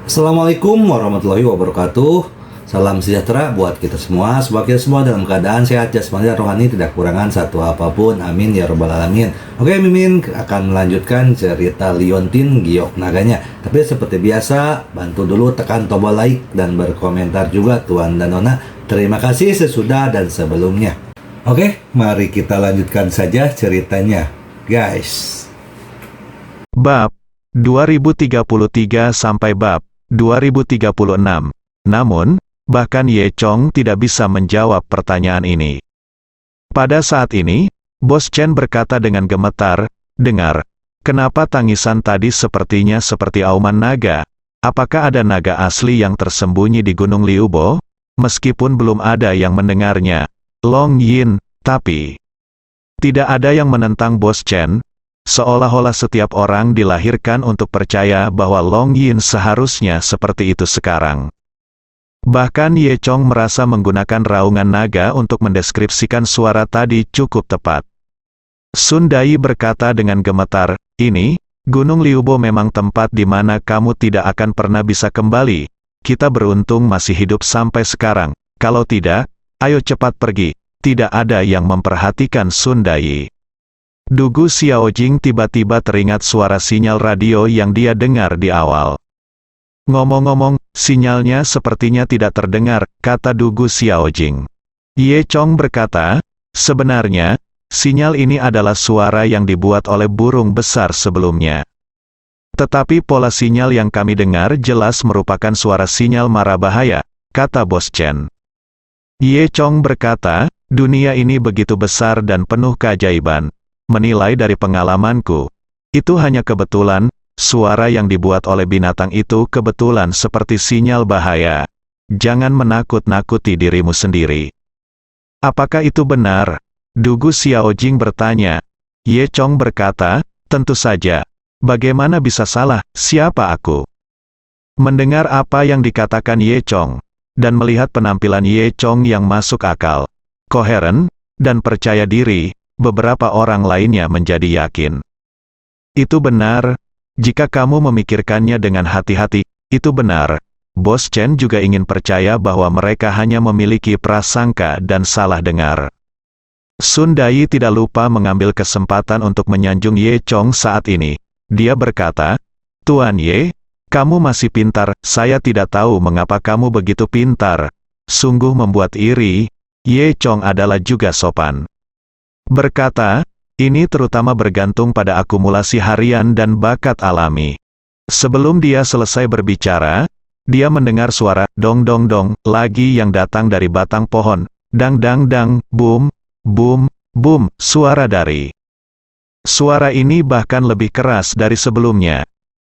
Assalamualaikum warahmatullahi wabarakatuh. Salam sejahtera buat kita semua. Semoga kita semua dalam keadaan sehat jasmani dan rohani, tidak kekurangan satu apapun. Amin ya robbal alamin. Oke, Mimin akan melanjutkan cerita Liontin Giok Naganya. Tapi seperti biasa, bantu dulu tekan tombol like dan berkomentar juga Tuan dan Nona. Terima kasih sesudah dan sebelumnya. Oke, mari kita lanjutkan saja ceritanya, guys. Bab 2033 sampai bab 2036. Namun, bahkan Ye Chong tidak bisa menjawab pertanyaan ini. Pada saat ini, Bos Chen berkata dengan gemetar, "Dengar, kenapa tangisan tadi sepertinya seperti auman naga? Apakah ada naga asli yang tersembunyi di Gunung Liubo?" Meskipun belum ada yang mendengarnya, Long Yin, tapi tidak ada yang menentang Bos Chen. Seolah-olah setiap orang dilahirkan untuk percaya bahwa Long Yin seharusnya seperti itu sekarang. Bahkan Ye Chong merasa menggunakan raungan naga untuk mendeskripsikan suara tadi cukup tepat. Sun Dai berkata dengan gemetar, "Ini, Gunung Liubo memang tempat di mana kamu tidak akan pernah bisa kembali. Kita beruntung masih hidup sampai sekarang. Kalau tidak, ayo cepat pergi." Tidak ada yang memperhatikan Sun Dai. Dugu Xiaojing tiba-tiba teringat suara sinyal radio yang dia dengar di awal. "Ngomong-ngomong, sinyalnya sepertinya tidak terdengar," kata Dugu Xiaojing. Ye Chong berkata, "Sebenarnya, sinyal ini adalah suara yang dibuat oleh burung besar sebelumnya. Tetapi pola sinyal yang kami dengar jelas merupakan suara sinyal mara bahaya," kata Bos Chen. Ye Chong berkata, "Dunia ini begitu besar dan penuh keajaiban. Menilai dari pengalamanku, itu hanya kebetulan, suara yang dibuat oleh binatang itu kebetulan seperti sinyal bahaya. Jangan menakut-nakuti dirimu sendiri." "Apakah itu benar?" Dugu Xiaojing bertanya. Ye Chong berkata, "Tentu saja. Bagaimana bisa salah, siapa aku?" Mendengar apa yang dikatakan Ye Chong, dan melihat penampilan Ye Chong yang masuk akal, koheren, dan percaya diri, beberapa orang lainnya menjadi yakin. "Itu benar. Jika kamu memikirkannya dengan hati-hati, itu benar." Bos Chen juga ingin percaya bahwa mereka hanya memiliki prasangka dan salah dengar. Sun Dai tidak lupa mengambil kesempatan untuk menyanjung Ye Chong saat ini. Dia berkata, "Tuan Ye, kamu masih pintar. Saya tidak tahu mengapa kamu begitu pintar. Sungguh membuat iri." Ye Chong adalah juga sopan. Berkata, "Ini terutama bergantung pada akumulasi harian dan bakat alami." Sebelum dia selesai berbicara, dia mendengar suara dong dong dong lagi yang datang dari batang pohon. Dang dang dang, boom, boom, boom, suara ini bahkan lebih keras dari sebelumnya.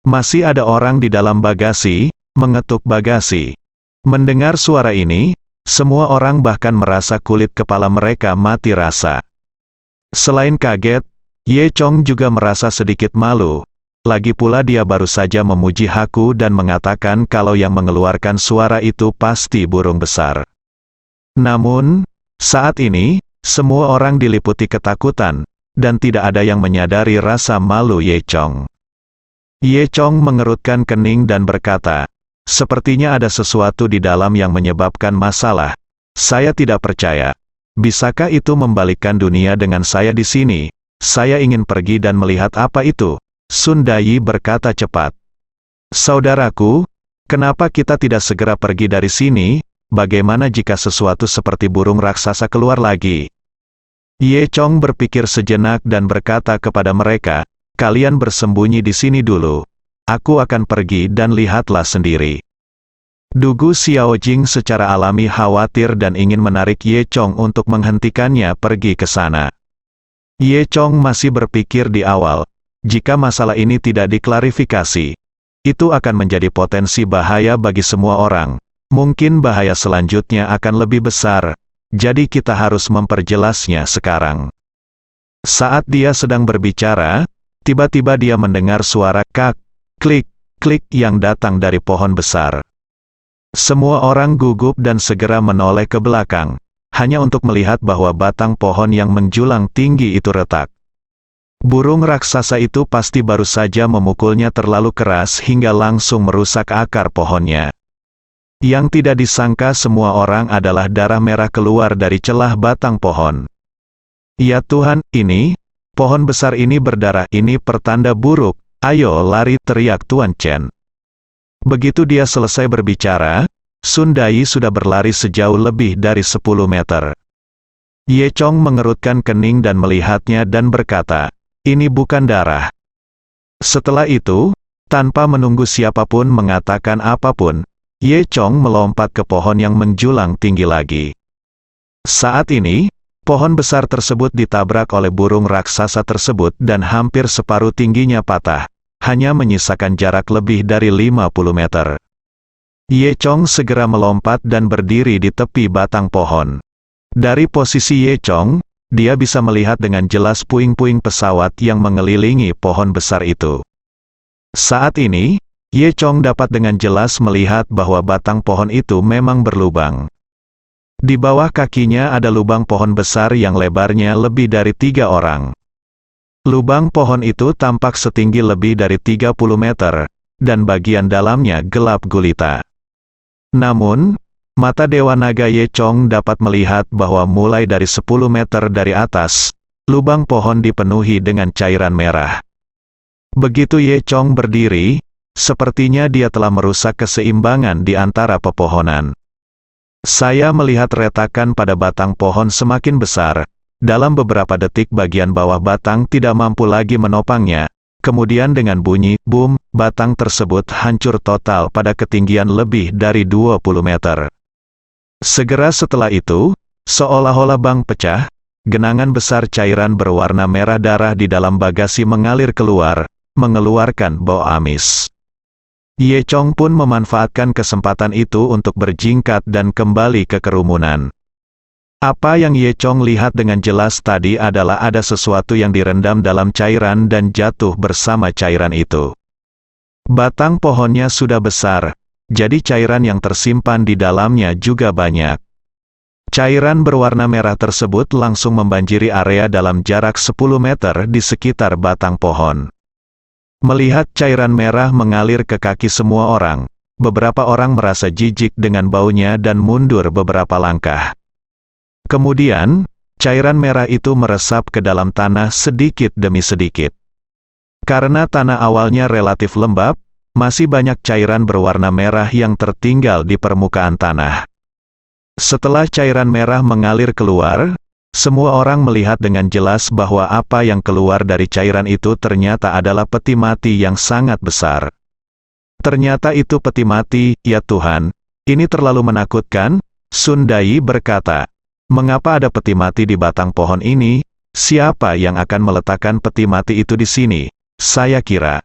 Masih ada orang di dalam bagasi, mengetuk bagasi. Mendengar suara ini, semua orang bahkan merasa kulit kepala mereka mati rasa. Selain kaget, Ye Chong juga merasa sedikit malu. Lagi pula dia baru saja memuji Haku dan mengatakan kalau yang mengeluarkan suara itu pasti burung besar. Namun, saat ini, semua orang diliputi ketakutan, dan tidak ada yang menyadari rasa malu Ye Chong. Ye Chong mengerutkan kening dan berkata, "Sepertinya ada sesuatu di dalam yang menyebabkan masalah. Saya tidak percaya. Bisakah itu membalikkan dunia dengan saya di sini? Saya ingin pergi dan melihat apa itu." Sun Dai berkata cepat. "Saudaraku, kenapa kita tidak segera pergi dari sini? Bagaimana jika sesuatu seperti burung raksasa keluar lagi?" Ye Chong berpikir sejenak dan berkata kepada mereka, "Kalian bersembunyi di sini dulu. Aku akan pergi dan lihatlah sendiri." Dugu Xiaojing secara alami khawatir dan ingin menarik Ye Chong untuk menghentikannya pergi ke sana. Ye Chong masih berpikir di awal, jika masalah ini tidak diklarifikasi, itu akan menjadi potensi bahaya bagi semua orang. Mungkin bahaya selanjutnya akan lebih besar, jadi kita harus memperjelasnya sekarang. Saat dia sedang berbicara, tiba-tiba dia mendengar suara kak, klik, klik yang datang dari pohon besar. Semua orang gugup dan segera menoleh ke belakang, hanya untuk melihat bahwa batang pohon yang menjulang tinggi itu retak. Burung raksasa itu pasti baru saja memukulnya terlalu keras hingga langsung merusak akar pohonnya. Yang tidak disangka semua orang adalah darah merah keluar dari celah batang pohon. Ya Tuhan, pohon besar ini berdarah, ini pertanda buruk. Ayo lari, teriak Tuan Chen. Begitu dia selesai berbicara, Sun Dai sudah berlari sejauh lebih dari 10 meter. Ye Chong mengerutkan kening dan melihatnya dan berkata, ini bukan darah. Setelah itu, tanpa menunggu siapapun mengatakan apapun, Ye Chong melompat ke pohon yang menjulang tinggi lagi. Saat ini, pohon besar tersebut ditabrak oleh burung raksasa tersebut dan hampir separuh tingginya patah, hanya menyisakan jarak lebih dari 50 meter. Ye Chong segera melompat dan berdiri di tepi batang pohon. Dari posisi Ye Chong, dia bisa melihat dengan jelas puing-puing pesawat yang mengelilingi pohon besar itu. Saat ini, Ye Chong dapat dengan jelas melihat bahwa batang pohon itu memang berlubang. Di bawah kakinya ada lubang pohon besar yang lebarnya lebih dari 3 orang. Lubang pohon itu tampak setinggi lebih dari 30 meter, dan bagian dalamnya gelap gulita. Namun, mata Dewa Naga Ye Chong dapat melihat bahwa mulai dari 10 meter dari atas, lubang pohon dipenuhi dengan cairan merah. Begitu Ye Chong berdiri, sepertinya dia telah merusak keseimbangan di antara pepohonan. Saya melihat retakan pada batang pohon semakin besar. Dalam beberapa detik bagian bawah batang tidak mampu lagi menopangnya. Kemudian dengan bunyi, boom, batang tersebut hancur total pada ketinggian lebih dari 20 meter. Segera setelah itu, seolah-olah bang pecah, genangan besar cairan berwarna merah darah di dalam bagasi mengalir keluar, mengeluarkan bau amis. Ye Chong pun memanfaatkan kesempatan itu untuk berjingkat dan kembali ke kerumunan. Apa yang Ye Chong lihat dengan jelas tadi adalah ada sesuatu yang direndam dalam cairan dan jatuh bersama cairan itu. Batang pohonnya sudah besar, jadi cairan yang tersimpan di dalamnya juga banyak. Cairan berwarna merah tersebut langsung membanjiri area dalam jarak 10 meter di sekitar batang pohon. Melihat cairan merah mengalir ke kaki semua orang, beberapa orang merasa jijik dengan baunya dan mundur beberapa langkah. Kemudian, cairan merah itu meresap ke dalam tanah sedikit demi sedikit. Karena tanah awalnya relatif lembab, masih banyak cairan berwarna merah yang tertinggal di permukaan tanah. Setelah cairan merah mengalir keluar, semua orang melihat dengan jelas bahwa apa yang keluar dari cairan itu ternyata adalah peti mati yang sangat besar. Ternyata itu peti mati, ya Tuhan, ini terlalu menakutkan, Sun Dai berkata. Mengapa ada peti mati di batang pohon ini? Siapa yang akan meletakkan peti mati itu di sini? Saya kira.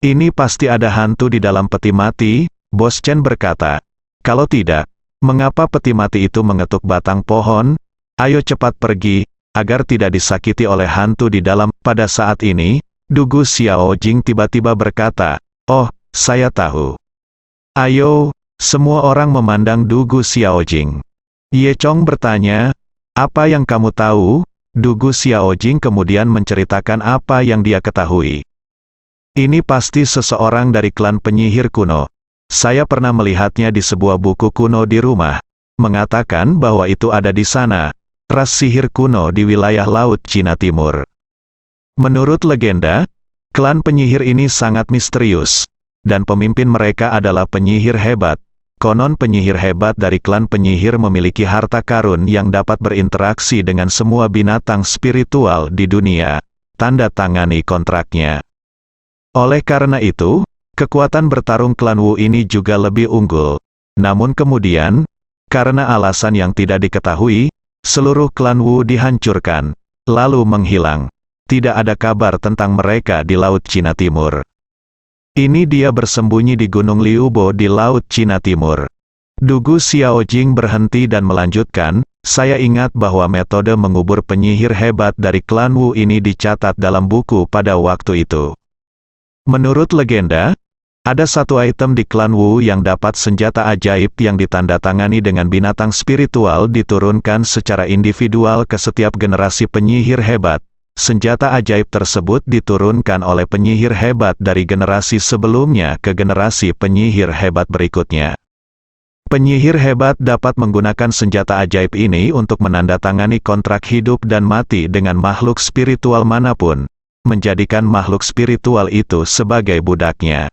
Ini pasti ada hantu di dalam peti mati, Bos Chen berkata. Kalau tidak, mengapa peti mati itu mengetuk batang pohon? Ayo cepat pergi, agar tidak disakiti oleh hantu di dalam. Pada saat ini, Dugu Xiao Jing tiba-tiba berkata, oh, saya tahu. Ayo, semua orang memandang Dugu Xiao Jing. Ye Chong bertanya, apa yang kamu tahu? Dugu Xiao Jing kemudian menceritakan apa yang dia ketahui. Ini pasti seseorang dari klan penyihir kuno. Saya pernah melihatnya di sebuah buku kuno di rumah. Mengatakan bahwa itu ada di sana, ras sihir kuno di wilayah Laut Cina Timur. Menurut legenda, klan penyihir ini sangat misterius, dan pemimpin mereka adalah penyihir hebat. Konon penyihir hebat dari klan penyihir memiliki harta karun yang dapat berinteraksi dengan semua binatang spiritual di dunia. Tanda tangani kontraknya. Oleh karena itu, kekuatan bertarung klan Wu ini juga lebih unggul. Namun kemudian, karena alasan yang tidak diketahui, seluruh klan Wu dihancurkan, lalu menghilang. Tidak ada kabar tentang mereka di Laut Cina Timur. Ini dia bersembunyi di Gunung Liubo di Laut Cina Timur. Dugu Xiao Jing berhenti dan melanjutkan, saya ingat bahwa metode mengubur penyihir hebat dari klan Wu ini dicatat dalam buku pada waktu itu. Menurut legenda, ada satu item di klan Wu yang dapat senjata ajaib yang ditandatangani dengan binatang spiritual diturunkan secara individual ke setiap generasi penyihir hebat. senjata ajaib tersebut diturunkan oleh penyihir hebat dari generasi sebelumnya ke generasi penyihir hebat berikutnya. Penyihir hebat dapat menggunakan senjata ajaib ini untuk menandatangani kontrak hidup dan mati dengan makhluk spiritual manapun, menjadikan makhluk spiritual itu sebagai budaknya.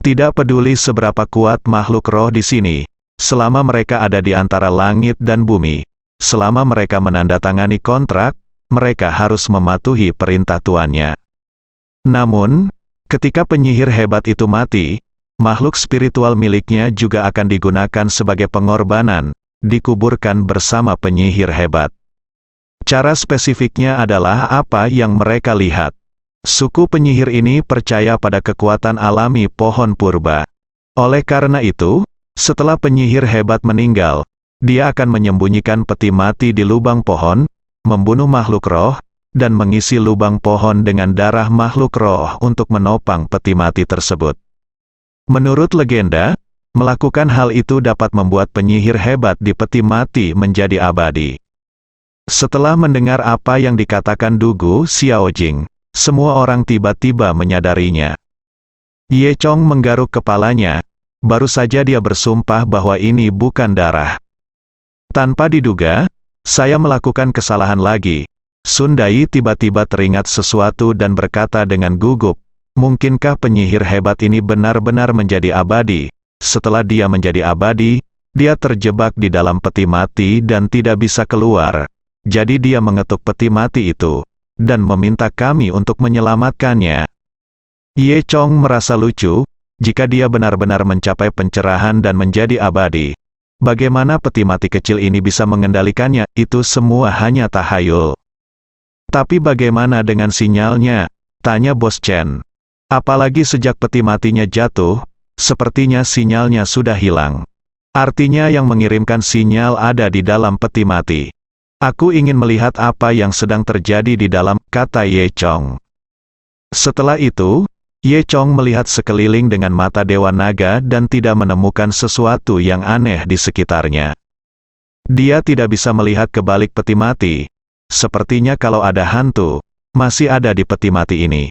Tidak peduli seberapa kuat makhluk roh di sini, selama mereka ada di antara langit dan bumi, selama mereka menandatangani kontrak, mereka harus mematuhi perintah tuannya. Namun, ketika penyihir hebat itu mati, makhluk spiritual miliknya juga akan digunakan sebagai pengorbanan, dikuburkan bersama penyihir hebat. Cara spesifiknya adalah apa yang mereka lihat. Suku penyihir ini percaya pada kekuatan alami pohon purba. Oleh karena itu, setelah penyihir hebat meninggal, dia akan menyembunyikan peti mati di lubang pohon, membunuh makhluk roh, dan mengisi lubang pohon dengan darah makhluk roh untuk menopang peti mati tersebut. Menurut legenda, melakukan hal itu dapat membuat penyihir hebat di peti mati menjadi abadi. Setelah mendengar apa yang dikatakan Dugu Xiaojing, semua orang tiba-tiba menyadarinya. Ye Chong menggaruk kepalanya, baru saja dia bersumpah bahwa ini bukan darah. Tanpa diduga, saya melakukan kesalahan lagi. Sun Dai tiba-tiba teringat sesuatu dan berkata dengan gugup, mungkinkah penyihir hebat ini benar-benar menjadi abadi? Setelah dia menjadi abadi, dia terjebak di dalam peti mati dan tidak bisa keluar. Jadi dia mengetuk peti mati itu, dan meminta kami untuk menyelamatkannya. Ye Chong merasa lucu, jika dia benar-benar mencapai pencerahan dan menjadi abadi. Bagaimana peti mati kecil ini bisa mengendalikannya? Itu semua hanya tahayul. Tapi bagaimana dengan sinyalnya? Tanya Bos Chen. Apalagi sejak peti matinya jatuh, sepertinya sinyalnya sudah hilang. Artinya yang mengirimkan sinyal ada di dalam peti mati. Aku ingin melihat apa yang sedang terjadi di dalam, kata Ye Chong. Setelah itu, Ye Chong melihat sekeliling dengan mata Dewa Naga dan tidak menemukan sesuatu yang aneh di sekitarnya. Dia tidak bisa melihat ke balik peti mati. Sepertinya kalau ada hantu, masih ada di peti mati ini.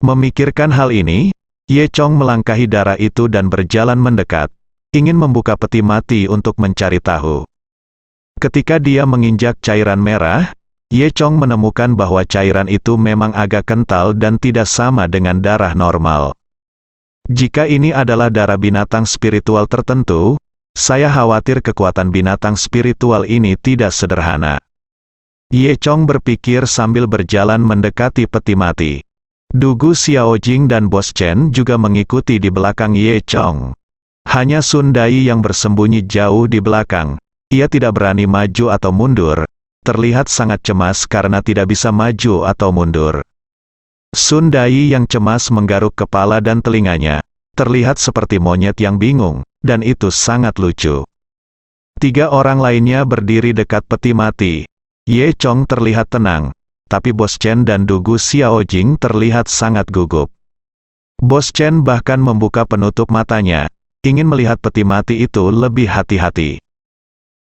Memikirkan hal ini, Ye Chong melangkahi darah itu dan berjalan mendekat, ingin membuka peti mati untuk mencari tahu. Ketika dia menginjak cairan merah, Ye Chong menemukan bahwa cairan itu memang agak kental dan tidak sama dengan darah normal. Jika ini adalah darah binatang spiritual tertentu, saya khawatir kekuatan binatang spiritual ini tidak sederhana. Ye Chong berpikir sambil berjalan mendekati peti mati. Dugu Xiaojing dan Bos Chen juga mengikuti di belakang Ye Chong. Hanya Sun Dai yang bersembunyi jauh di belakang. Ia tidak berani maju atau mundur. Terlihat sangat cemas karena tidak bisa maju atau mundur. Sun Dai yang cemas menggaruk kepala dan telinganya, terlihat seperti monyet yang bingung, dan itu sangat lucu. 3 orang lainnya berdiri dekat peti mati. Ye Chong terlihat tenang, tapi Bos Chen dan Dugu Xiaojing terlihat sangat gugup. Bos Chen bahkan membuka penutup matanya, ingin melihat peti mati itu lebih hati-hati.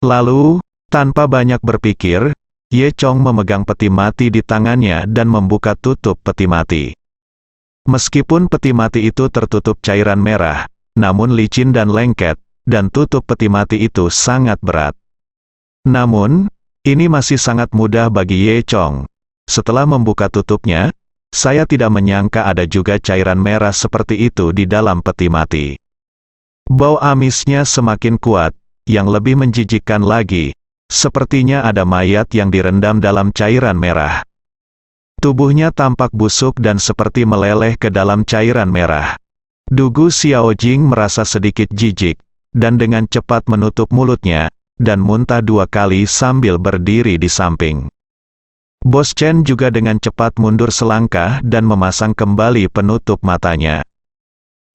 Lalu, tanpa banyak berpikir, Ye Chong memegang peti mati di tangannya dan membuka tutup peti mati. Meskipun peti mati itu tertutup cairan merah, namun licin dan lengket, dan tutup peti mati itu sangat berat. Namun, ini masih sangat mudah bagi Ye Chong. Setelah membuka tutupnya, saya tidak menyangka ada juga cairan merah seperti itu di dalam peti mati. Bau amisnya semakin kuat, yang lebih menjijikkan lagi. Sepertinya ada mayat yang direndam dalam cairan merah. Tubuhnya tampak busuk dan seperti meleleh ke dalam cairan merah. Dugu Xiaojing merasa sedikit jijik, dan dengan cepat menutup mulutnya, dan muntah 2 kali sambil berdiri di samping. Bos Chen juga dengan cepat mundur selangkah dan memasang kembali penutup matanya.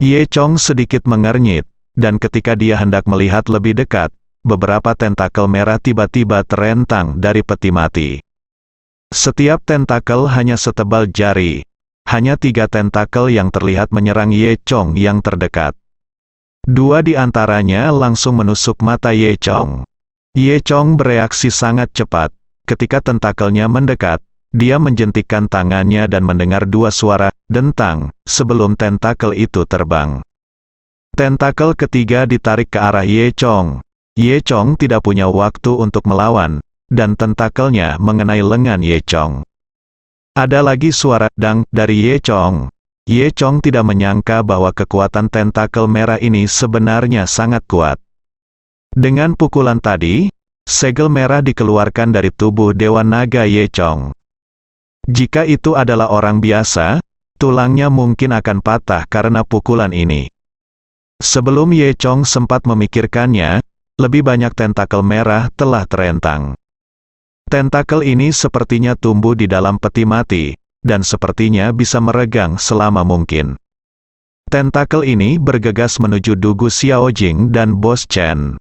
Ye Chong sedikit mengernyit, dan ketika dia hendak melihat lebih dekat, beberapa tentakel merah tiba-tiba terentang dari peti mati. Setiap tentakel hanya setebal jari. Hanya 3 tentakel yang terlihat menyerang Ye Chong yang terdekat. 2 di antaranya langsung menusuk mata Ye Chong. Ye Chong bereaksi sangat cepat. Ketika tentakelnya mendekat, dia menjentikkan tangannya dan mendengar dua suara dentang sebelum tentakel itu terbang. Tentakel ketiga ditarik ke arah Ye Chong. Ye Chong tidak punya waktu untuk melawan, dan tentakelnya mengenai lengan Ye Chong. Ada lagi suara dang dari Ye Chong. Ye Chong tidak menyangka bahwa kekuatan tentakel merah ini sebenarnya sangat kuat. Dengan pukulan tadi, segel merah dikeluarkan dari tubuh Dewa Naga Ye Chong. Jika itu adalah orang biasa, tulangnya mungkin akan patah karena pukulan ini. Sebelum Ye Chong sempat memikirkannya, lebih banyak tentakel merah telah terentang. Tentakel ini sepertinya tumbuh di dalam peti mati, dan sepertinya bisa meregang selama mungkin. Tentakel ini bergegas menuju Dugu Xiaojing dan Bos Chen.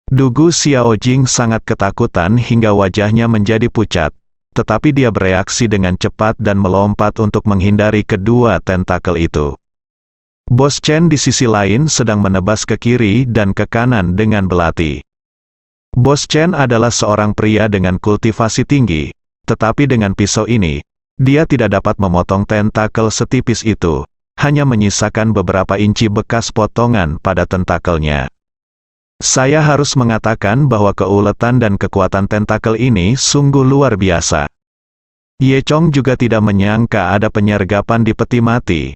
Dugu Xiaojing sangat ketakutan hingga wajahnya menjadi pucat, tetapi dia bereaksi dengan cepat dan melompat untuk menghindari kedua tentakel itu. Bos Chen di sisi lain sedang menebas ke kiri dan ke kanan dengan belati. Bos Chen adalah seorang pria dengan kultivasi tinggi, tetapi dengan pisau ini, dia tidak dapat memotong tentakel setipis itu, hanya menyisakan beberapa inci bekas potongan pada tentakelnya. Saya harus mengatakan bahwa keuletan dan kekuatan tentakel ini sungguh luar biasa. Ye Chong juga tidak menyangka ada penyergapan di peti mati.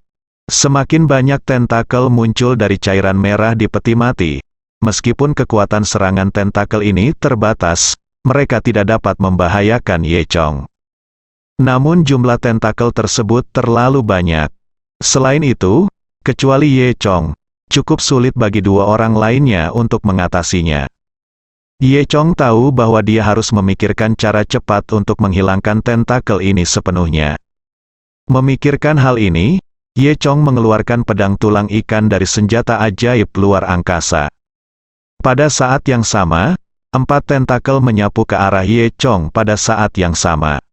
Semakin banyak tentakel muncul dari cairan merah di peti mati. Meskipun kekuatan serangan tentakel ini terbatas, mereka tidak dapat membahayakan Ye Chong. Namun jumlah tentakel tersebut terlalu banyak. Selain itu, kecuali Ye Chong, cukup sulit bagi dua orang lainnya untuk mengatasinya. Ye Chong tahu bahwa dia harus memikirkan cara cepat untuk menghilangkan tentakel ini sepenuhnya. Memikirkan hal ini, Ye Chong mengeluarkan pedang tulang ikan dari senjata ajaib luar angkasa. Pada saat yang sama, 4 tentakel menyapu ke arah Ye Chong pada saat yang sama.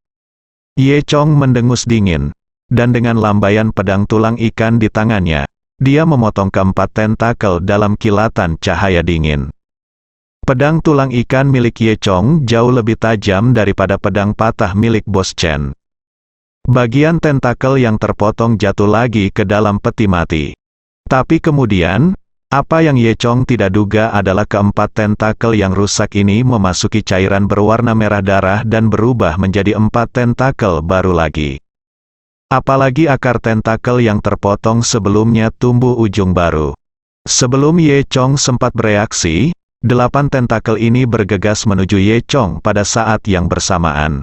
Ye Chong mendengus dingin, dan dengan lambaian pedang tulang ikan di tangannya, dia memotong keempat tentakel dalam kilatan cahaya dingin. Pedang tulang ikan milik Ye Chong jauh lebih tajam daripada pedang patah milik Bos Chen. Bagian tentakel yang terpotong jatuh lagi ke dalam peti mati. Tapi kemudian, apa yang Ye Chong tidak duga adalah keempat tentakel yang rusak ini memasuki cairan berwarna merah darah dan berubah menjadi 4 tentakel baru lagi. Apalagi akar tentakel yang terpotong sebelumnya tumbuh ujung baru. Sebelum Ye Chong sempat bereaksi, 8 tentakel ini bergegas menuju Ye Chong pada saat yang bersamaan.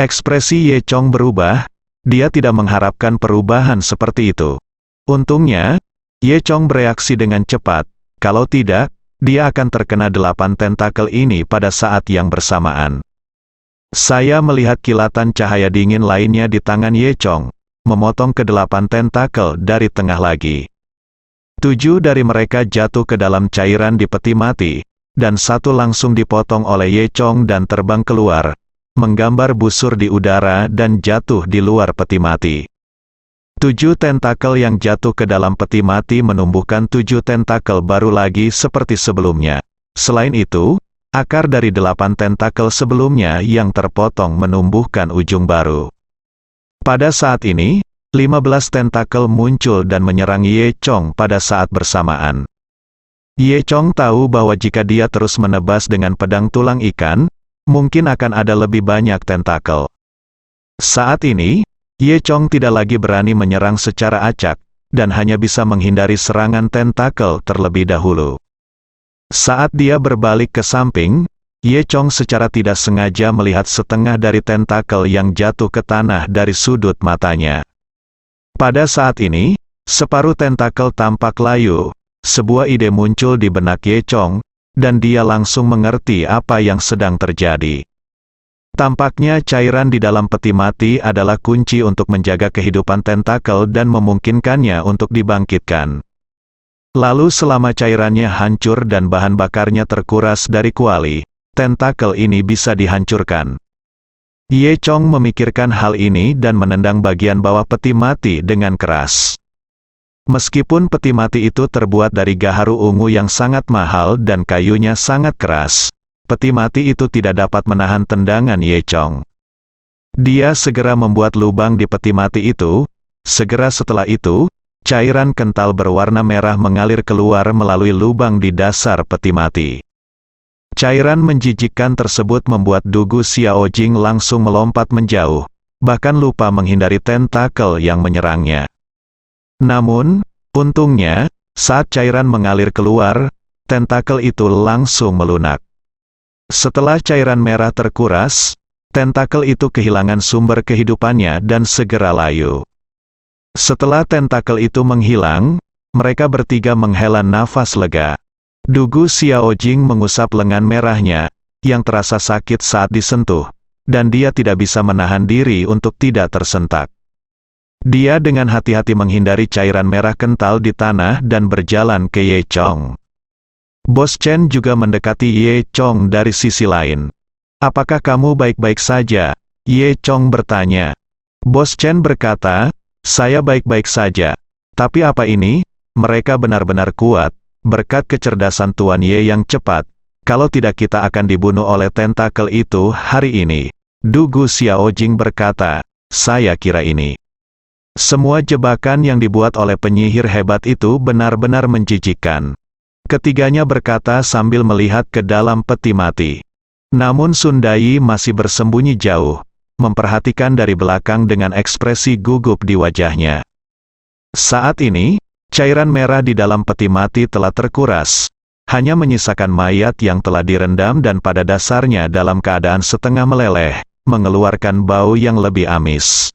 Ekspresi Ye Chong berubah, dia tidak mengharapkan perubahan seperti itu. Untungnya, Ye Chong bereaksi dengan cepat, kalau tidak, dia akan terkena 8 tentakel ini pada saat yang bersamaan. Saya melihat kilatan cahaya dingin lainnya di tangan Ye Chong, memotong ke-8 tentakel dari tengah lagi. 7 dari mereka jatuh ke dalam cairan di peti mati, dan 1 langsung dipotong oleh Ye Chong dan terbang keluar, menggambar busur di udara dan jatuh di luar peti mati. 7 tentakel yang jatuh ke dalam peti mati menumbuhkan 7 tentakel baru lagi seperti sebelumnya. Selain itu, akar dari 8 tentakel sebelumnya yang terpotong menumbuhkan ujung baru. Pada saat ini, 15 tentakel muncul dan menyerang Ye Chong pada saat bersamaan. Ye Chong tahu bahwa jika dia terus menebas dengan pedang tulang ikan, mungkin akan ada lebih banyak tentakel. Saat ini, Ye Chong tidak lagi berani menyerang secara acak, dan hanya bisa menghindari serangan tentakel terlebih dahulu. Saat dia berbalik ke samping, Ye Chong secara tidak sengaja melihat setengah dari tentakel yang jatuh ke tanah dari sudut matanya. Pada saat ini, separuh tentakel tampak layu. Sebuah ide muncul di benak Ye Chong, dan dia langsung mengerti apa yang sedang terjadi. Tampaknya cairan di dalam peti mati adalah kunci untuk menjaga kehidupan tentakel dan memungkinkannya untuk dibangkitkan. Lalu selama cairannya hancur dan bahan bakarnya terkuras dari kuali, tentakel ini bisa dihancurkan. Ye Chong memikirkan hal ini dan menendang bagian bawah peti mati dengan keras. Meskipun peti mati itu terbuat dari gaharu ungu yang sangat mahal dan kayunya sangat keras, peti mati itu tidak dapat menahan tendangan Ye Chong. Dia segera membuat lubang di peti mati itu. Segera setelah itu, cairan kental berwarna merah mengalir keluar melalui lubang di dasar peti mati. Cairan menjijikkan tersebut membuat Dugu Xiaojing langsung melompat menjauh, bahkan lupa menghindari tentakel yang menyerangnya. Namun, untungnya, saat cairan mengalir keluar, tentakel itu langsung melunak. Setelah cairan merah terkuras, tentakel itu kehilangan sumber kehidupannya dan segera layu. Setelah tentakel itu menghilang, mereka bertiga menghela nafas lega. Dugu Xiaojing mengusap lengan merahnya, yang terasa sakit saat disentuh, dan dia tidak bisa menahan diri untuk tidak tersentak. Dia dengan hati-hati menghindari cairan merah kental di tanah dan berjalan ke Ye Chong. Bos Chen juga mendekati Ye Chong dari sisi lain. "Apakah kamu baik-baik saja?" Ye Chong bertanya. Bos Chen berkata, "Saya baik-baik saja. Tapi apa ini? Mereka benar-benar kuat, berkat kecerdasan Tuan Ye yang cepat. Kalau tidak kita akan dibunuh oleh tentakel itu hari ini." Dugu Xiaojing berkata, "Saya kira ini. Semua jebakan yang dibuat oleh penyihir hebat itu benar-benar menjijikkan." Ketiganya berkata sambil melihat ke dalam peti mati. Namun Sun Dai masih bersembunyi jauh, memperhatikan dari belakang dengan ekspresi gugup di wajahnya. Saat ini, cairan merah di dalam peti mati telah terkuras, hanya menyisakan mayat yang telah direndam dan pada dasarnya dalam keadaan setengah meleleh, mengeluarkan bau yang lebih amis.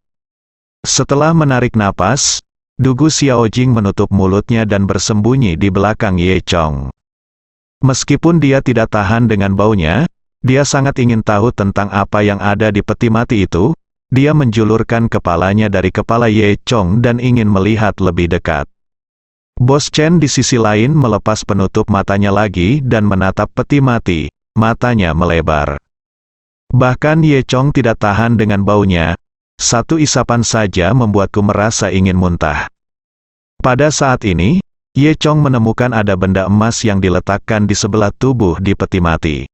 Setelah menarik napas, Dugu Xiaojing menutup mulutnya dan bersembunyi di belakang Ye Chong. Meskipun dia tidak tahan dengan baunya, dia sangat ingin tahu tentang apa yang ada di peti mati itu. Dia menjulurkan kepalanya dari kepala Ye Chong dan ingin melihat lebih dekat. Bos Chen di sisi lain melepas penutup matanya lagi dan menatap peti mati, matanya melebar. Bahkan Ye Chong tidak tahan dengan baunya. Satu isapan saja membuatku merasa ingin muntah. Pada saat ini, Ye Chong menemukan ada benda emas yang diletakkan di sebelah tubuh di peti mati.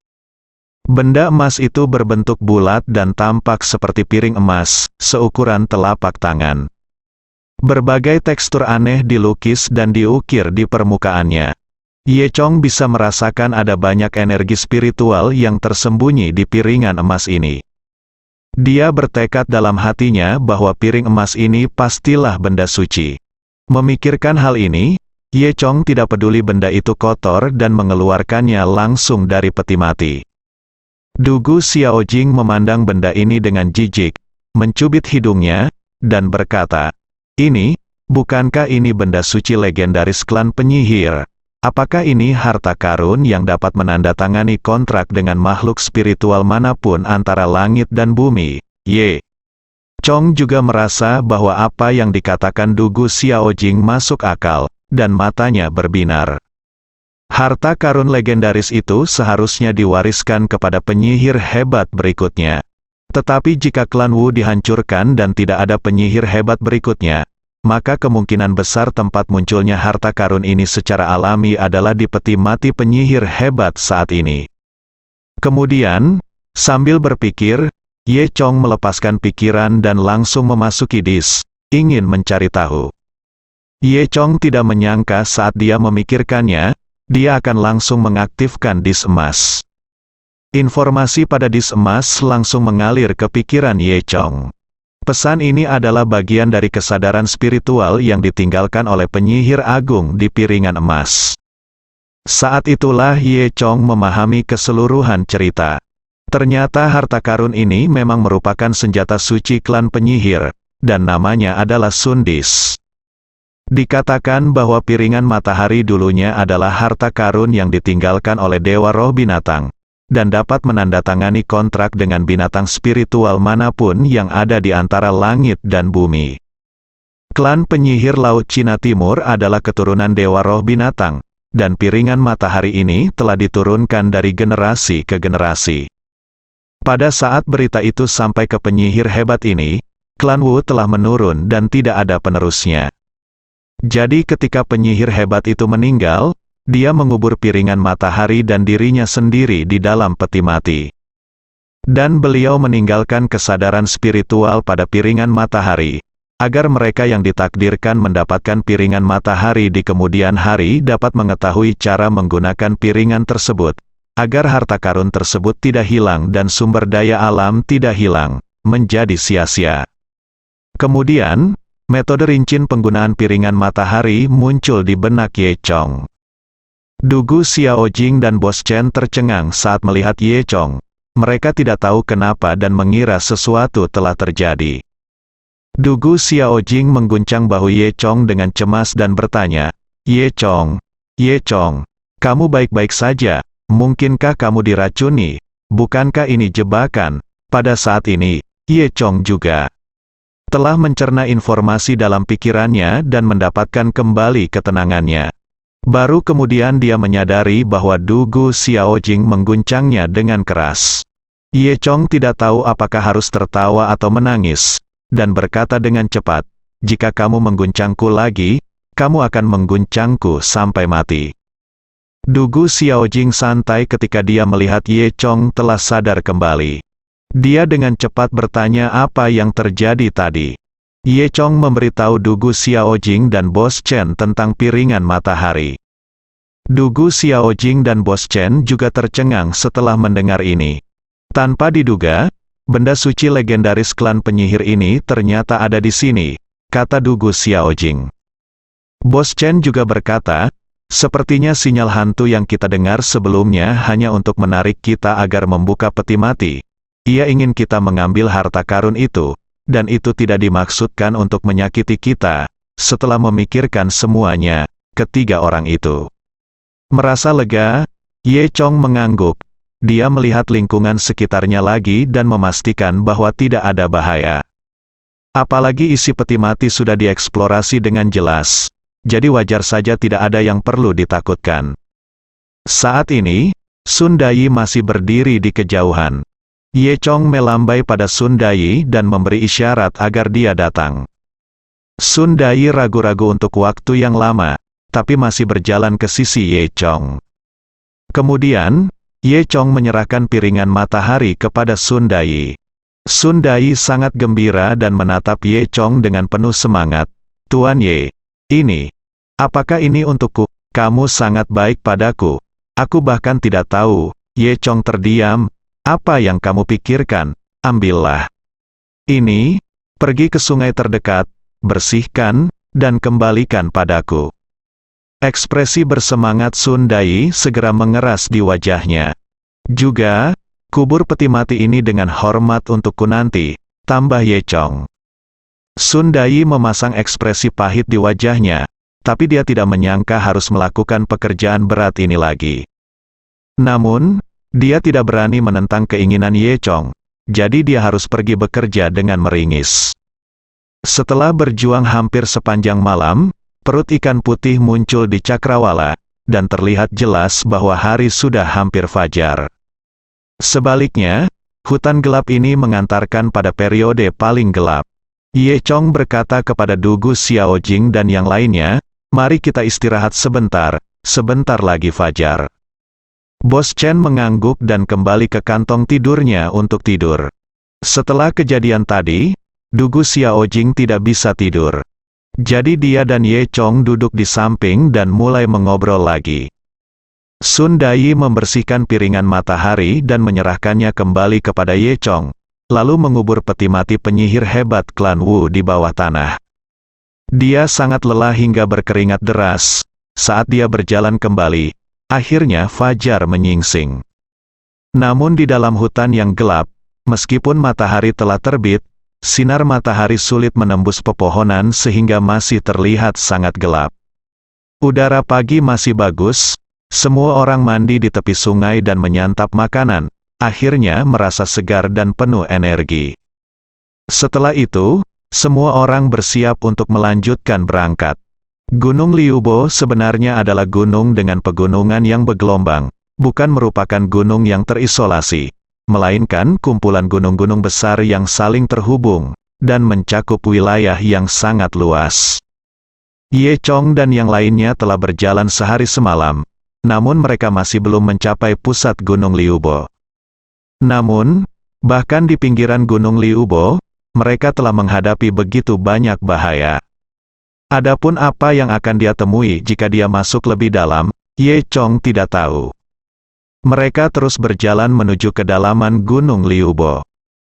Benda emas itu berbentuk bulat dan tampak seperti piring emas, seukuran telapak tangan. Berbagai tekstur aneh dilukis dan diukir di permukaannya. Ye Chong bisa merasakan ada banyak energi spiritual yang tersembunyi di piringan emas ini. Dia bertekad dalam hatinya bahwa piring emas ini pastilah benda suci. Memikirkan hal ini, Ye Chong tidak peduli benda itu kotor dan mengeluarkannya langsung dari peti mati. Dugu Xiaojing memandang benda ini dengan jijik, mencubit hidungnya, dan berkata, bukankah ini benda suci legendaris klan penyihir? Apakah ini harta karun yang dapat menandatangani kontrak dengan makhluk spiritual manapun antara langit dan bumi? Ye Chong juga merasa bahwa apa yang dikatakan Dugu Xiaojing masuk akal, dan matanya berbinar. Harta karun legendaris itu seharusnya diwariskan kepada penyihir hebat berikutnya. Tetapi jika klan Wu dihancurkan dan tidak ada penyihir hebat berikutnya, maka kemungkinan besar tempat munculnya harta karun ini secara alami adalah di peti mati penyihir hebat saat ini. Kemudian, sambil berpikir, Ye Chong melepaskan pikiran dan langsung memasuki dis, ingin mencari tahu. Ye Chong tidak menyangka saat dia memikirkannya, dia akan langsung mengaktifkan dis emas. Informasi pada dis emas langsung mengalir ke pikiran Ye Chong. Pesan ini adalah bagian dari kesadaran spiritual yang ditinggalkan oleh penyihir agung di piringan emas. Saat itulah Ye Chong memahami keseluruhan cerita. Ternyata harta karun ini memang merupakan senjata suci klan penyihir, dan namanya adalah Sundis. Dikatakan bahwa piringan matahari dulunya adalah harta karun yang ditinggalkan oleh Dewa Roh Binatang, dan dapat menandatangani kontrak dengan binatang spiritual manapun yang ada di antara langit dan bumi. Klan penyihir Laut Cina Timur adalah keturunan Dewa Roh Binatang, dan piringan matahari ini telah diturunkan dari generasi ke generasi. Pada saat berita itu sampai ke penyihir hebat ini, klan Wu telah menurun dan tidak ada penerusnya. Jadi ketika penyihir hebat itu meninggal, dia mengubur piringan matahari dan dirinya sendiri di dalam peti mati. Dan beliau meninggalkan kesadaran spiritual pada piringan matahari, agar mereka yang ditakdirkan mendapatkan piringan matahari di kemudian hari dapat mengetahui cara menggunakan piringan tersebut, agar harta karun tersebut tidak hilang dan sumber daya alam tidak hilang, menjadi sia-sia. Kemudian, metode rinci penggunaan piringan matahari muncul di benak Ye Chong. Dugu Xiaojing dan Bos Chen tercengang saat melihat Ye Chong. Mereka tidak tahu kenapa dan mengira sesuatu telah terjadi. Dugu Xiaojing mengguncang bahu Ye Chong dengan cemas dan bertanya, Ye Chong, kamu baik-baik saja, mungkinkah kamu diracuni? Bukankah ini jebakan? Pada saat ini, Ye Chong juga telah mencerna informasi dalam pikirannya dan mendapatkan kembali ketenangannya. Baru kemudian dia menyadari bahwa Dugu Xiaojing mengguncangnya dengan keras. Ye Chong tidak tahu apakah harus tertawa atau menangis, dan berkata dengan cepat, jika kamu mengguncangku lagi, kamu akan mengguncangku sampai mati. Dugu Xiaojing santai ketika dia melihat Ye Chong telah sadar kembali. Dia dengan cepat bertanya apa yang terjadi tadi. Ye Chong memberitahu Dugu Xiaojing dan Bos Chen tentang piringan matahari. Dugu Xiaojing dan Bos Chen juga tercengang setelah mendengar ini. Tanpa diduga, benda suci legendaris klan penyihir ini ternyata ada di sini, kata Dugu Xiaojing. Bos Chen juga berkata, sepertinya sinyal hantu yang kita dengar sebelumnya hanya untuk menarik kita agar membuka peti mati. Ia ingin kita mengambil harta karun itu, dan itu tidak dimaksudkan untuk menyakiti kita. Setelah memikirkan semuanya, ketiga orang itu merasa lega. Ye Chong mengangguk. Dia melihat lingkungan sekitarnya lagi dan memastikan bahwa tidak ada bahaya. Apalagi isi peti mati sudah dieksplorasi dengan jelas, jadi wajar saja tidak ada yang perlu ditakutkan. Saat ini, Sun Dai masih berdiri di kejauhan. Ye Chong melambai pada Sun Dai dan memberi isyarat agar dia datang. Sun Dai ragu-ragu untuk waktu yang lama, tapi masih berjalan ke sisi Ye Chong. Kemudian, Ye Chong menyerahkan piringan matahari kepada Sun Dai. Sun Dai sangat gembira dan menatap Ye Chong dengan penuh semangat. Tuan Ye, apakah ini untukku? Kamu sangat baik padaku. Aku bahkan tidak tahu. Ye Chong terdiam. Apa yang kamu pikirkan? Ambillah. Ini, pergi ke sungai terdekat, bersihkan, dan kembalikan padaku. Ekspresi bersemangat Sun Dai segera mengeras di wajahnya. Juga, kubur peti mati ini dengan hormat untukku nanti, tambah Ye Chong. Sun Dai memasang ekspresi pahit di wajahnya, tapi dia tidak menyangka harus melakukan pekerjaan berat ini lagi. Namun, dia tidak berani menentang keinginan Ye Chong, jadi dia harus pergi bekerja dengan meringis. Setelah berjuang hampir sepanjang malam, perut ikan putih muncul di cakrawala, dan terlihat jelas bahwa hari sudah hampir fajar. Sebaliknya, hutan gelap ini mengantarkan pada periode paling gelap. Ye Chong berkata kepada Dugu Xiaojing dan yang lainnya, mari kita istirahat sebentar lagi fajar. Bos Chen mengangguk dan kembali ke kantong tidurnya untuk tidur. Setelah kejadian tadi, Dugu Xiaojing tidak bisa tidur. Jadi dia dan Ye Chong duduk di samping dan mulai mengobrol lagi. Sun Dai membersihkan piringan matahari dan menyerahkannya kembali kepada Ye Chong, lalu mengubur peti mati penyihir hebat klan Wu di bawah tanah. Dia sangat lelah hingga berkeringat deras. Saat dia berjalan kembali, akhirnya fajar menyingsing. Namun di dalam hutan yang gelap, meskipun matahari telah terbit, sinar matahari sulit menembus pepohonan sehingga masih terlihat sangat gelap. Udara pagi masih bagus, semua orang mandi di tepi sungai dan menyantap makanan, akhirnya merasa segar dan penuh energi. Setelah itu, semua orang bersiap untuk melanjutkan berangkat. Gunung Liubo sebenarnya adalah gunung dengan pegunungan yang bergelombang, bukan merupakan gunung yang terisolasi, melainkan kumpulan gunung-gunung besar yang saling terhubung, dan mencakup wilayah yang sangat luas. Ye Chong dan yang lainnya telah berjalan sehari semalam, namun mereka masih belum mencapai pusat Gunung Liubo. Namun, Bahkan di pinggiran Gunung Liubo, mereka telah menghadapi begitu banyak bahaya. Adapun apa yang akan dia temui jika dia masuk lebih dalam, Ye Chong tidak tahu. Mereka terus berjalan menuju kedalaman Gunung Liubo.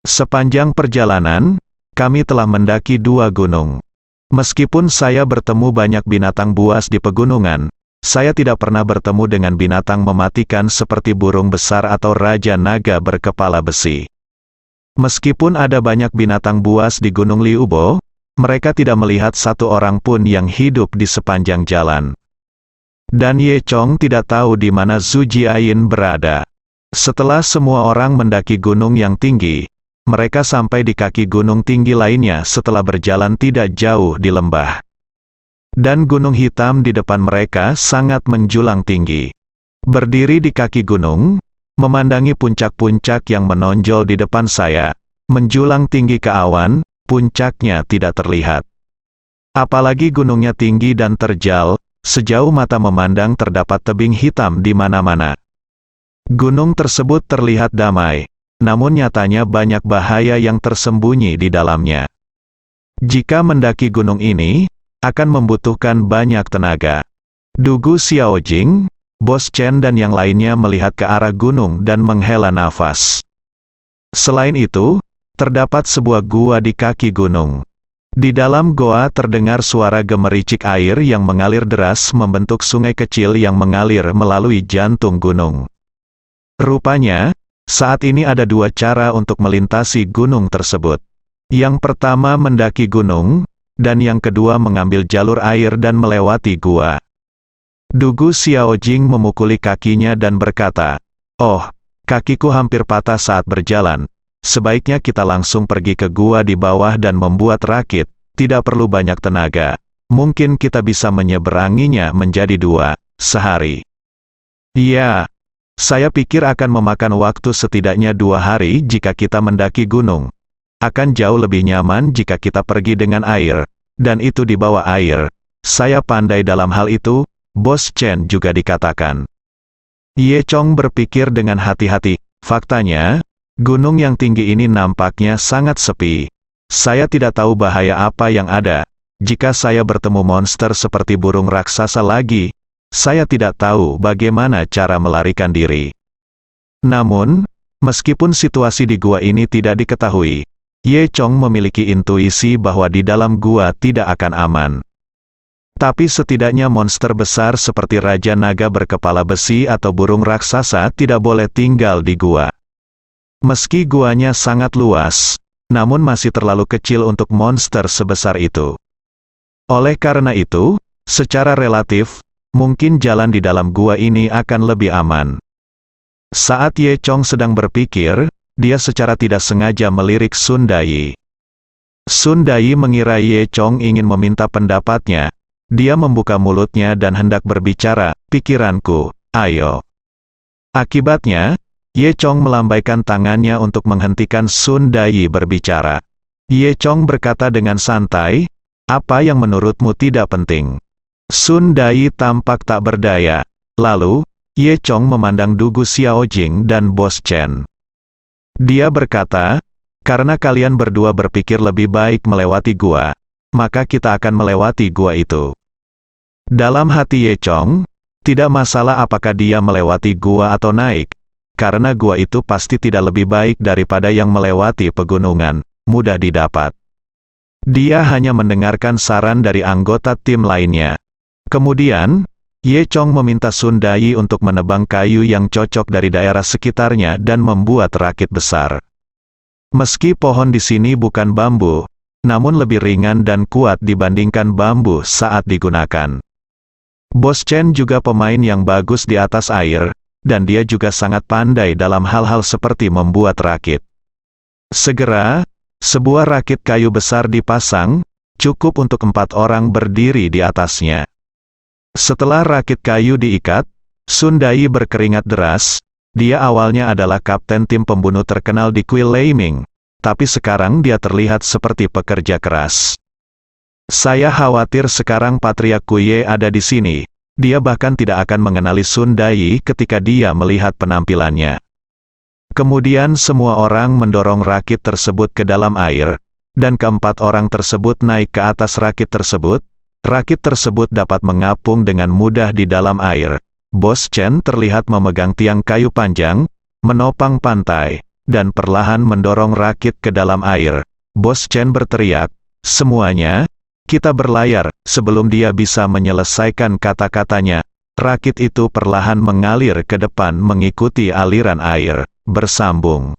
Sepanjang perjalanan, kami telah mendaki 2 gunung. Meskipun saya bertemu banyak binatang buas di pegunungan, saya tidak pernah bertemu dengan binatang mematikan seperti burung besar atau raja naga berkepala besi. Meskipun ada banyak binatang buas di Gunung Liubo, mereka tidak melihat satu orang pun yang hidup di sepanjang jalan. Dan Ye Chong tidak tahu di mana Zhu Jiayin berada. Setelah semua orang mendaki gunung yang tinggi, mereka sampai di kaki gunung tinggi lainnya setelah berjalan tidak jauh di lembah. Dan gunung hitam di depan mereka sangat menjulang tinggi. Berdiri di kaki gunung, memandangi puncak-puncak yang menonjol di depan saya, menjulang tinggi ke awan, puncaknya tidak terlihat. Apalagi gunungnya tinggi dan terjal, sejauh mata memandang terdapat tebing hitam di mana-mana. Gunung tersebut terlihat damai, namun nyatanya banyak bahaya yang tersembunyi di dalamnya. Jika mendaki gunung ini, akan membutuhkan banyak tenaga. Dugu Xiaojing, Bos Chen dan yang lainnya melihat ke arah gunung dan menghela nafas. Selain itu, terdapat sebuah gua di kaki gunung. Di dalam goa terdengar suara gemericik air yang mengalir deras membentuk sungai kecil yang mengalir melalui jantung gunung. Rupanya, saat ini ada 2 cara untuk melintasi gunung tersebut. Yang pertama mendaki gunung, dan yang kedua mengambil jalur air dan melewati gua. Dugu Xiaojing memukuli kakinya dan berkata, "Oh, kakiku hampir patah saat berjalan. Sebaiknya kita langsung pergi ke gua di bawah dan membuat rakit, tidak perlu banyak tenaga. Mungkin kita bisa menyeberanginya menjadi 2 sehari." "Iya, saya pikir akan memakan waktu setidaknya 2 hari jika kita mendaki gunung. Akan jauh lebih nyaman jika kita pergi dengan air, dan itu di bawah air. Saya pandai dalam hal itu," Bos Chen juga dikatakan. Ye Chong berpikir dengan hati-hati, faktanya, gunung yang tinggi ini nampaknya sangat sepi. Saya tidak tahu bahaya apa yang ada. Jika saya bertemu monster seperti burung raksasa lagi, saya tidak tahu bagaimana cara melarikan diri. Namun, meskipun situasi di gua ini tidak diketahui, Ye Chong memiliki intuisi bahwa di dalam gua tidak akan aman. Tapi setidaknya monster besar seperti Raja Naga berkepala besi atau burung raksasa tidak boleh tinggal di gua. Meski guanya sangat luas, namun masih terlalu kecil untuk monster sebesar itu. Oleh karena itu, secara relatif, mungkin jalan di dalam gua ini akan lebih aman. Saat Ye Chong sedang berpikir, dia secara tidak sengaja melirik Sun Dai. Sun Dai mengira Ye Chong ingin meminta pendapatnya. Dia membuka mulutnya dan hendak berbicara, "Pikiranku, ayo." Akibatnya, Ye Chong melambaikan tangannya untuk menghentikan Sun Dai berbicara. Ye Chong berkata dengan santai, "Apa yang menurutmu tidak penting?" Sun Dai tampak tak berdaya. Lalu, Ye Chong memandang Dugu Xiaojing dan Bos Chen. Dia berkata, "Karena kalian berdua berpikir lebih baik melewati gua, maka kita akan melewati gua itu." Dalam hati Ye Chong, tidak masalah apakah dia melewati gua atau naik, karena gua itu pasti tidak lebih baik daripada yang melewati pegunungan, mudah didapat. Dia hanya mendengarkan saran dari anggota tim lainnya. Kemudian, Ye Chong meminta Sun Dai untuk menebang kayu yang cocok dari daerah sekitarnya dan membuat rakit besar. Meski pohon di sini bukan bambu, namun lebih ringan dan kuat dibandingkan bambu saat digunakan. Bos Chen juga pemain yang bagus di atas air, dan dia juga sangat pandai dalam hal-hal seperti membuat rakit. Segera, sebuah rakit kayu besar dipasang, cukup untuk 4 orang berdiri di atasnya. Setelah rakit kayu diikat, Sun Dai berkeringat deras. Dia awalnya adalah kapten tim pembunuh terkenal di kuil Leiming, tapi sekarang dia terlihat seperti pekerja keras. "Saya khawatir sekarang Patriark Kuye ada di sini. Dia bahkan tidak akan mengenali Sun Dai ketika dia melihat penampilannya." Kemudian semua orang mendorong rakit tersebut ke dalam air, dan keempat orang tersebut naik ke atas rakit tersebut. Rakit tersebut dapat mengapung dengan mudah di dalam air. Bos Chen terlihat memegang tiang kayu panjang, menopang pantai, dan perlahan mendorong rakit ke dalam air. Bos Chen berteriak, "Semuanya, kita berlayar." Sebelum dia bisa menyelesaikan kata-katanya, rakit itu perlahan mengalir ke depan mengikuti aliran air, bersambung.